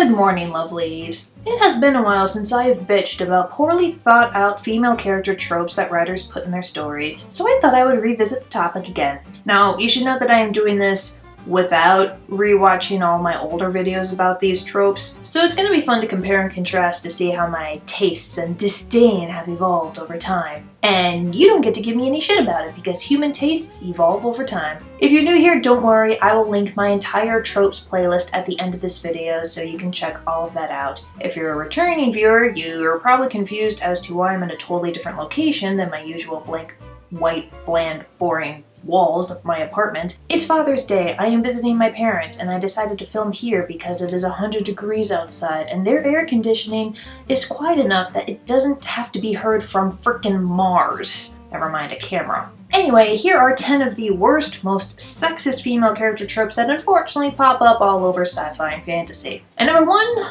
Good morning, lovelies. It has been a while since I have bitched about poorly thought out female character tropes that writers put in their stories, so I thought I would revisit the topic again. Now, you should know that I am doing this without rewatching all my older videos about these tropes, so it's going to be fun to compare and contrast to see how my tastes and disdain have evolved over time. And you don't get to give me any shit about it because human tastes evolve over time. If you're new here, don't worry, I will link my entire tropes playlist at the end of this video so you can check all of that out. If you're a returning viewer, you're probably confused as to why I'm in a totally different location than my usual blank, white, bland, boring walls of my apartment. It's Father's Day, I am visiting my parents, and I decided to film here because it is 100 degrees outside and their air conditioning is quiet enough that it doesn't have to be heard from frickin' Mars. Never mind a camera. Anyway, here are 10 of the worst, most sexist female character tropes that unfortunately pop up all over sci-fi and fantasy. And number 1,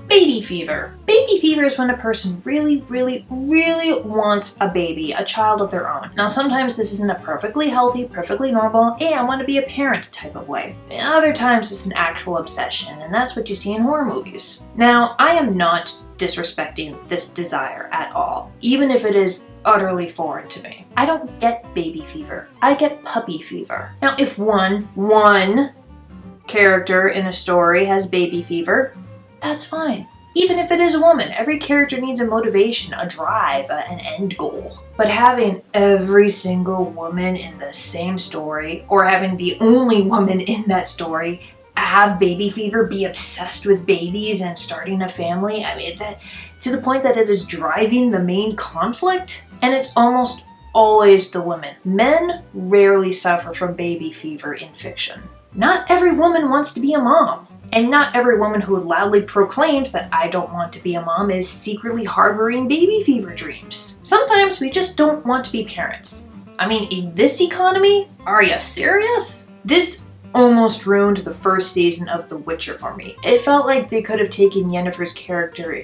baby fever. Baby fever is when a person really wants a baby, a child of their own. Now sometimes this is in a perfectly healthy, perfectly normal, hey, I want to be a parent type of way. Other times it's an actual obsession, and that's what you see in horror movies. Now, I am not disrespecting this desire at all, even if it is utterly foreign to me. I don't get baby fever, I get puppy fever. Now if one character in a story has baby fever, that's fine. Even if it is a woman, every character needs a motivation, a drive, an end goal. But having every single woman in the same story, or having the only woman in that story have baby fever, be obsessed with babies and starting a family, I mean, that to the point that it is driving the main conflict, and it's almost always the women. Men rarely suffer from baby fever in fiction. Not every woman wants to be a mom. And not every woman who loudly proclaims that I don't want to be a mom is secretly harboring baby fever dreams. Sometimes we just don't want to be parents. I mean, in this economy? Are you serious? This almost ruined the first season of The Witcher for me. It felt like they could have taken Yennefer's character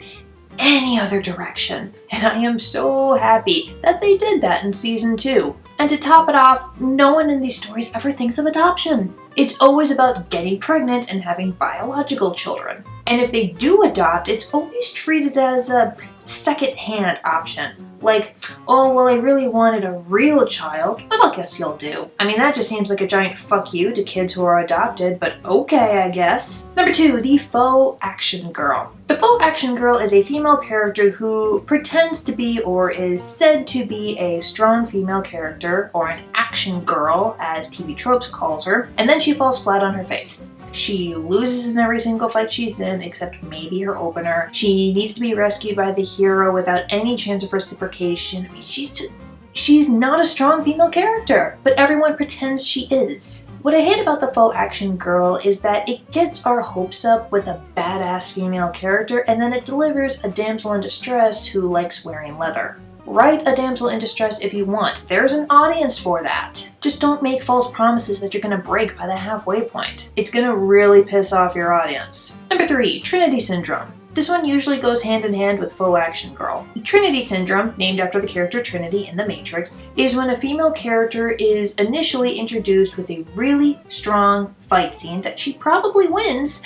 any other direction, and I am so happy that they did that in season 2. And to top it off, no one in these stories ever thinks of adoption. It's always about getting pregnant and having biological children. And if they do adopt, it's always treated as a second-hand option. Like, oh, well, I really wanted a real child, but I guess you'll do. I mean, that just seems like a giant fuck you to kids who are adopted, but okay, I guess. Number 2, the faux action girl. The faux action girl is a female character who pretends to be or is said to be a strong female character, or an action girl, as TV Tropes calls her, and then she falls flat on her face. She loses in every single fight she's in, except maybe her opener. She needs to be rescued by the hero without any chance of reciprocation. I mean, she's not a strong female character, but everyone pretends she is. What I hate about the faux action girl is that it gets our hopes up with a badass female character, and then it delivers a damsel in distress who likes wearing leather. Write a damsel in distress if you want. There's an audience for that. Just don't make false promises that you're gonna break by the halfway point. It's gonna really piss off your audience. Number 3, Trinity Syndrome. This one usually goes hand in hand with faux action girl. Trinity Syndrome, named after the character Trinity in The Matrix, is when a female character is initially introduced with a really strong fight scene that she probably wins,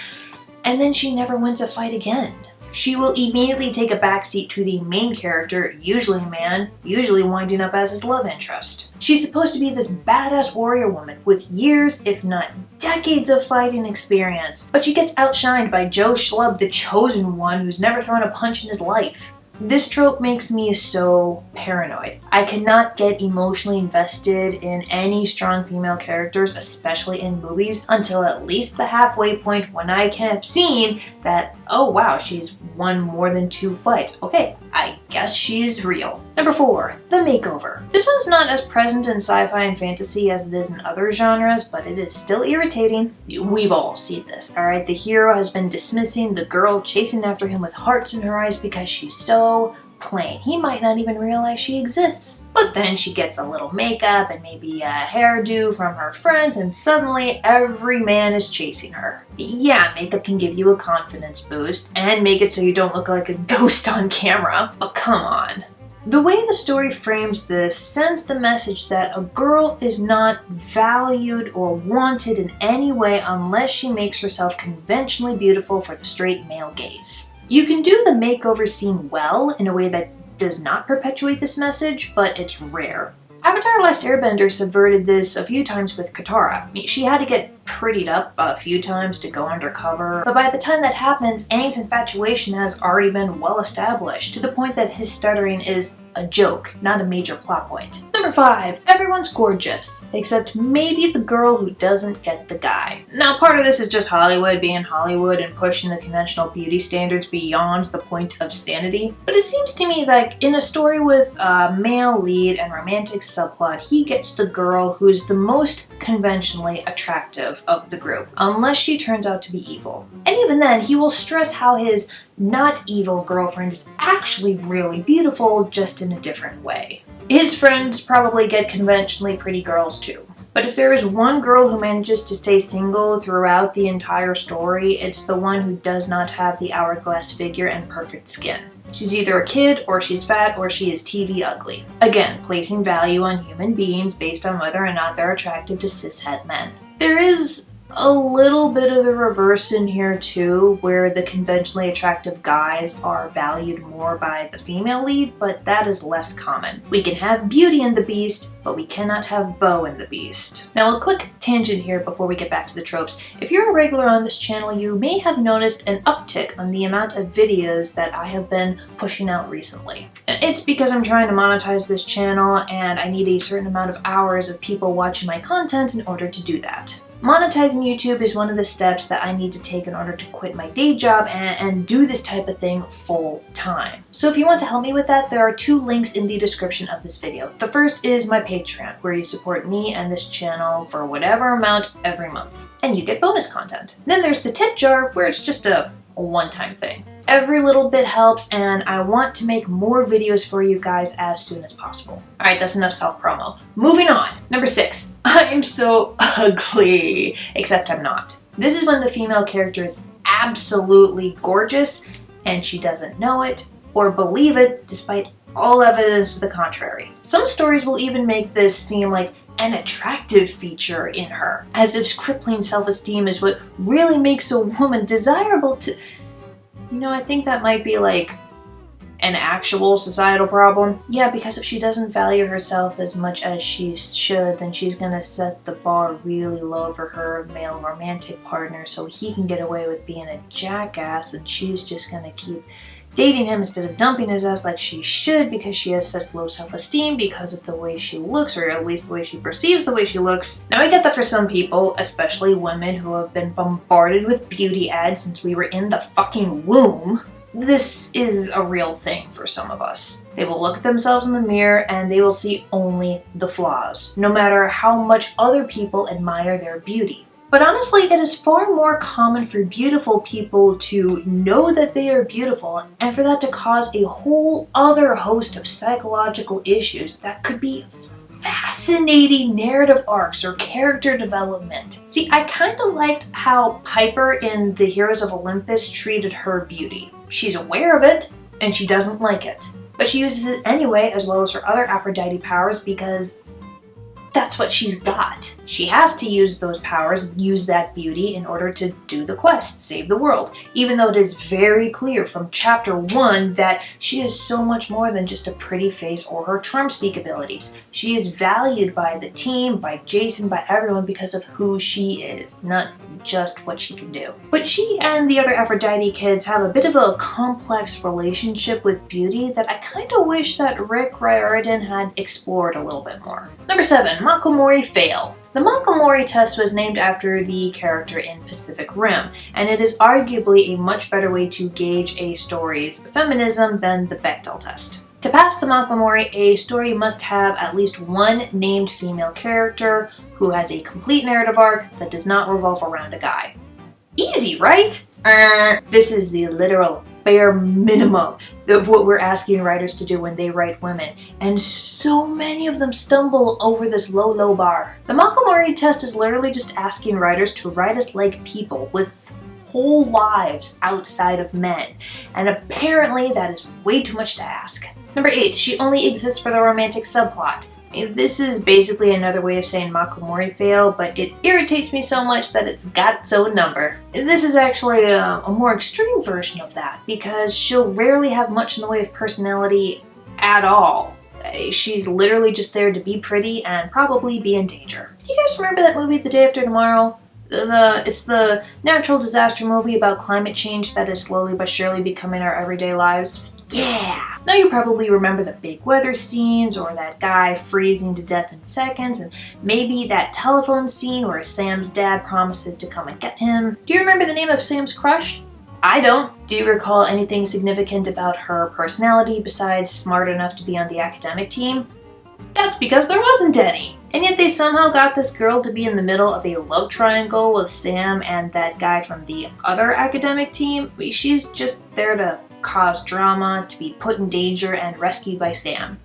and then she never wins a fight again. She will immediately take a backseat to the main character, usually a man, usually winding up as his love interest. She's supposed to be this badass warrior woman with years, if not decades of fighting experience, but she gets outshined by Joe Schlub, the chosen one who's never thrown a punch in his life. This trope makes me so paranoid. I cannot get emotionally invested in any strong female characters, especially in movies, until at least the halfway point when I have seen that, oh wow, she's won more than 2 fights. Okay, I guess she's real. Number 4, the makeover. This one's not as present in sci-fi and fantasy as it is in other genres, but it is still irritating. We've all seen this, alright? The hero has been dismissing the girl chasing after him with hearts in her eyes because she's so plain. He might not even realize she exists. But then she gets a little makeup and maybe a hairdo from her friends, and suddenly every man is chasing her. Yeah, makeup can give you a confidence boost and make it so you don't look like a ghost on camera, but come on. The way the story frames this sends the message that a girl is not valued or wanted in any way unless she makes herself conventionally beautiful for the straight male gaze. You can do the makeover scene well in a way that does not perpetuate this message, but it's rare. Avatar: Last Airbender subverted this a few times with Katara. She had to get prettied up a few times to go undercover, but by the time that happens, Aang's infatuation has already been well established, to the point that his stuttering is a joke, not a major plot point. Number 5. Everyone's gorgeous, except maybe the girl who doesn't get the guy. Now, part of this is just Hollywood being Hollywood and pushing the conventional beauty standards beyond the point of sanity, but it seems to me like in a story with a male lead and romantic subplot, he gets the girl who's the most conventionally attractive of the group, unless she turns out to be evil. And even then, he will stress how his not evil girlfriend is actually really beautiful, just in a different way. His friends probably get conventionally pretty girls too. But if there is one girl who manages to stay single throughout the entire story, it's the one who does not have the hourglass figure and perfect skin. She's either a kid, or she's fat, or she is TV ugly. Again, placing value on human beings based on whether or not they're attractive to cishet men. There is a little bit of the reverse in here too, where the conventionally attractive guys are valued more by the female lead, but that is less common. We can have Beauty and the Beast, but we cannot have Beau and the Beast. Now, a quick tangent here before we get back to the tropes. If you're a regular on this channel, you may have noticed an uptick on the amount of videos that I have been pushing out recently. And it's because I'm trying to monetize this channel and I need a certain amount of hours of people watching my content in order to do that. Monetizing YouTube is one of the steps that I need to take in order to quit my day job and do this type of thing full time. So if you want to help me with that, there are 2 links in the description of this video. The first is my Patreon, where you support me and this channel for whatever amount every month, and you get bonus content. Then there's the tip jar, where it's just a one-time thing. Every little bit helps, and I want to make more videos for you guys as soon as possible. Alright, that's enough self-promo. Moving on. Number 6. I'm so ugly. Except I'm not. This is when the female character is absolutely gorgeous, and she doesn't know it or believe it despite all evidence to the contrary. Some stories will even make this seem like an attractive feature in her, as if crippling self-esteem is what really makes a woman desirable to... You know, I think that might be like an actual societal problem. Yeah, because if she doesn't value herself as much as she should, then she's gonna set the bar really low for her male romantic partner so he can get away with being a jackass, and she's just gonna keep dating him instead of dumping his ass like she should because she has such low self-esteem because of the way she looks, or at least the way she perceives the way she looks. Now, I get that for some people, especially women who have been bombarded with beauty ads since we were in the fucking womb, this is a real thing for some of us. They will look at themselves in the mirror and they will see only the flaws, no matter how much other people admire their beauty. But honestly, it is far more common for beautiful people to know that they are beautiful, and for that to cause a whole other host of psychological issues that could be fascinating narrative arcs or character development. See, I kind of liked how Piper in The Heroes of Olympus treated her beauty. She's aware of it, and she doesn't like it. But she uses it anyway, as well as her other Aphrodite powers, because that's what she's got. She has to use those powers, use that beauty in order to do the quest, save the world, even though it is very clear from chapter 1 that she is so much more than just a pretty face or her charm speak abilities. She is valued by the team, by Jason, by everyone because of who she is, not just what she can do. But she and the other Aphrodite kids have a bit of a complex relationship with beauty that I kind of wish that Rick Riordan had explored a little bit more. Number 7. Mako Mori fail. The Mako Mori test was named after the character in Pacific Rim, and it is arguably a much better way to gauge a story's feminism than the Bechdel test. To pass the Mako Mori, a story must have at least one named female character who has a complete narrative arc that does not revolve around a guy. Easy, right? This is the literal bare minimum of what we're asking writers to do when they write women, and so many of them stumble over this low bar. The Mako Mori test is literally just asking writers to write us like people with whole lives outside of men, and apparently that is way too much to ask. Number 8, she only exists for the romantic subplot. This is basically another way of saying Makomori fail, but it irritates me so much that it's got its own number. This is actually a more extreme version of that, because she'll rarely have much in the way of personality at all. She's literally just there to be pretty and probably be in danger. Do you guys remember that movie The Day After Tomorrow? It's the natural disaster movie about climate change that is slowly but surely becoming our everyday lives. Yeah! Now you probably remember the big weather scenes, or that guy freezing to death in seconds, and maybe that telephone scene where Sam's dad promises to come and get him. Do you remember the name of Sam's crush? I don't. Do you recall anything significant about her personality besides smart enough to be on the academic team? That's because there wasn't any. And yet they somehow got this girl to be in the middle of a love triangle with Sam and that guy from the other academic team. She's just there to cause drama, to be put in danger, and rescued by Sam.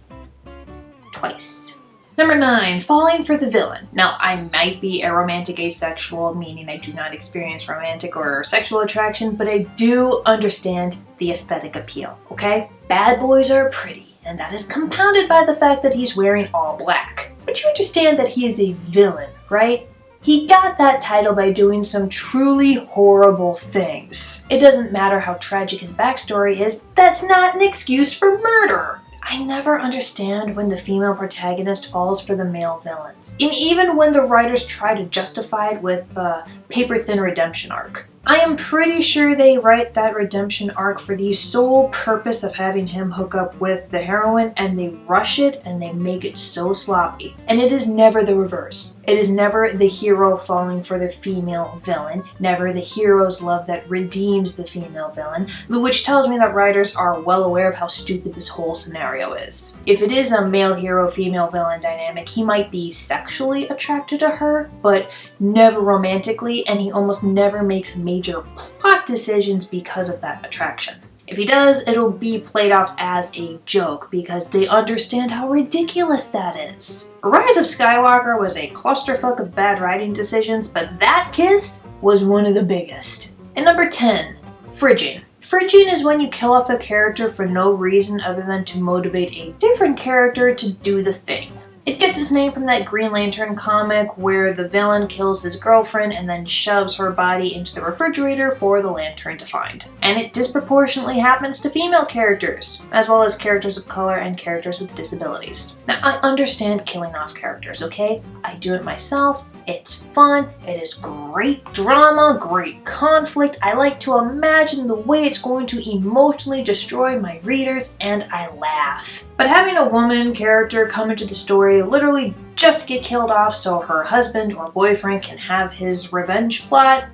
Twice. Number 9, falling for the villain. Now, I might be a romantic asexual, meaning I do not experience romantic or sexual attraction, but I do understand the aesthetic appeal, okay? Bad boys are pretty, and that is compounded by the fact that he's wearing all black. But you understand that he is a villain, right? He got that title by doing some truly horrible things. It doesn't matter how tragic his backstory is, that's not an excuse for murder. I never understand when the female protagonist falls for the male villains, and even when the writers try to justify it with the paper-thin redemption arc. I am pretty sure they write that redemption arc for the sole purpose of having him hook up with the heroine, and they rush it and they make it so sloppy. And it is never the reverse. It is never the hero falling for the female villain, never the hero's love that redeems the female villain, which tells me that writers are well aware of how stupid this whole scenario is. If it is a male hero, female villain dynamic, he might be sexually attracted to her, but never romantically, and he almost never makes major plot decisions because of that attraction. If he does, it'll be played off as a joke because they understand how ridiculous that is. Rise of Skywalker was a clusterfuck of bad writing decisions, but that kiss was one of the biggest. And number 10, fridging. Fridging is when you kill off a character for no reason other than to motivate a different character to do the thing. It gets its name from that Green Lantern comic where the villain kills his girlfriend and then shoves her body into the refrigerator for the Lantern to find. And it disproportionately happens to female characters, as well as characters of color and characters with disabilities. Now, I understand killing off characters, okay? I do it myself. It's fun, it is great drama, great conflict. I like to imagine the way it's going to emotionally destroy my readers, and I laugh. But having a woman character come into the story literally just to get killed off so her husband or boyfriend can have his revenge plot?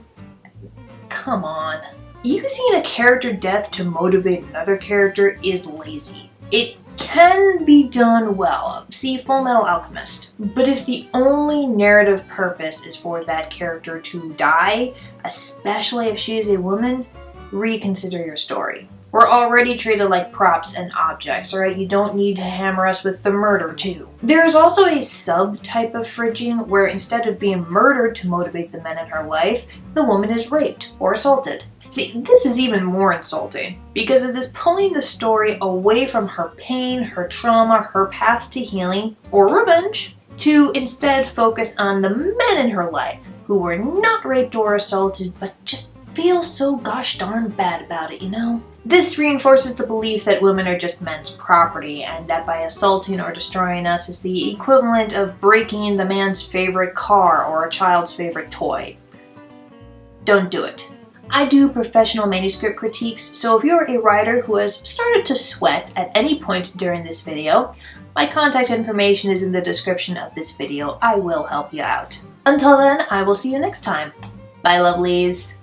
Come on. Using a character death to motivate another character is lazy. It can be done well. See Full Metal Alchemist. But if the only narrative purpose is for that character to die, especially if she is a woman, reconsider your story. We're already treated like props and objects, alright? You don't need to hammer us with the murder too. There is also a sub-type of fridging where instead of being murdered to motivate the men in her life, the woman is raped or assaulted. See, this is even more insulting because it is pulling the story away from her pain, her trauma, her path to healing, or revenge, to instead focus on the men in her life who were not raped or assaulted but just feel so gosh darn bad about it, you know? This reinforces the belief that women are just men's property and that by assaulting or destroying us is the equivalent of breaking the man's favorite car or a child's favorite toy. Don't do it. I do professional manuscript critiques, so if you're a writer who has started to sweat at any point during this video, my contact information is in the description of this video. I will help you out. Until then, I will see you next time. Bye, lovelies.